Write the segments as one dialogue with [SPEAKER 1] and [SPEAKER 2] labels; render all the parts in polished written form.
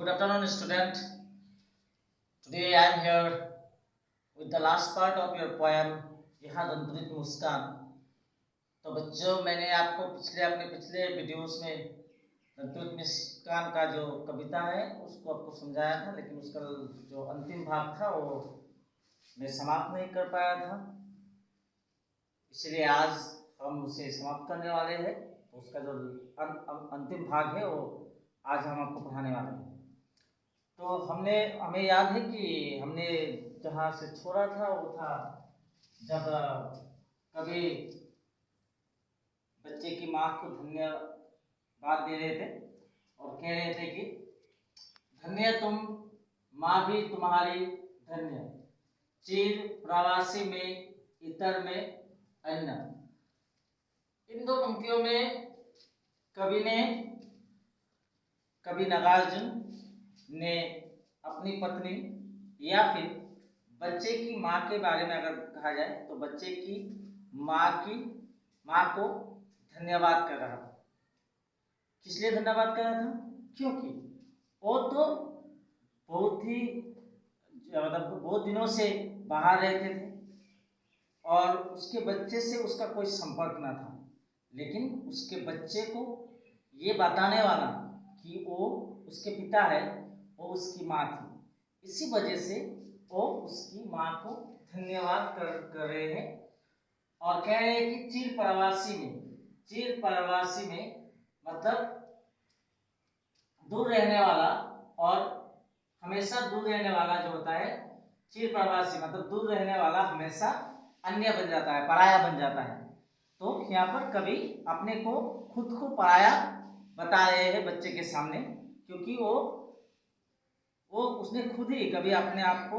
[SPEAKER 1] Good afternoon, student. Today I am here with the last part of your poem, यहाँ अंतरित मुस्कान। तो बच्चों, मैंने आपको अपने पिछले वीडियोस में अंतरित मुस्कान का जो कविता है उसको आपको समझाया था, लेकिन उसका जो अंतिम भाग था वो मैं समाप्त नहीं कर पाया था, इसलिए आज हम उसे समाप्त करने वाले हैं। तो उसका जो अंतिम भाग है वो आज हम आपको पढ़ाने वाले हैं। तो हमें याद है कि हमने जहाँ से छोड़ा था वो था जब कभी बच्चे की माँ को धन्यवाद दे रहे थे और कह रहे थे कि धन्य तुम माँ भी तुम्हारी धन्य, चिर प्रवासी में इतर में अन्न। इन दो पंक्तियों में कवि नागार्जुन ने अपनी पत्नी या फिर बच्चे की माँ के बारे में अगर कहा जाए तो बच्चे की माँ को धन्यवाद कर रहा था। किस लिए धन्यवाद कर रहा था? क्योंकि वो तो बहुत दिनों से बाहर रहते थे और उसके बच्चे से उसका कोई संपर्क ना था, लेकिन उसके बच्चे को ये बताने वाला कि वो उसके पिता है, वो उसकी माँ थी। इसी वजह से वो उसकी माँ को धन्यवाद कर रहे हैं और कह रहे हैं कि चिर प्रवासी में मतलब दूर रहने वाला, और हमेशा दूर रहने वाला जो होता है चिर प्रवासी मतलब दूर रहने वाला हमेशा अन्य बन जाता है, पराया बन जाता है। तो यहाँ पर कवि अपने को खुद को पराया बता रहे हैं बच्चे के सामने, क्योंकि वो उसने खुद ही कभी अपने आप को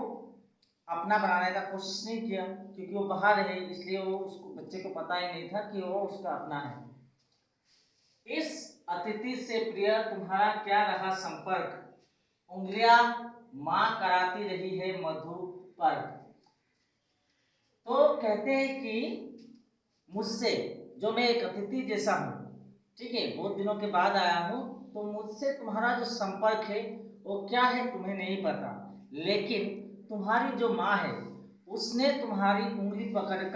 [SPEAKER 1] अपना बनाने का कोशिश नहीं किया, क्योंकि वो बाहर है, इसलिए वो उसको बच्चे को पता ही नहीं था कि वो उसका अपना है। इस अतिथि से प्रिय तुम्हारा क्या रहा संपर्क, उंगलियां माँ कराती रही है मधु पर। तो कहते हैं कि मुझसे, जो मैं एक अतिथि जैसा हूँ, ठीक है, बहुत दिनों के बाद आया हूँ, तो मुझसे तुम्हारा जो संपर्क है वो क्या है तुम्हें नहीं पता, लेकिन तुम्हारी जो माँ है उसने तुम्हारी उंगली पकड़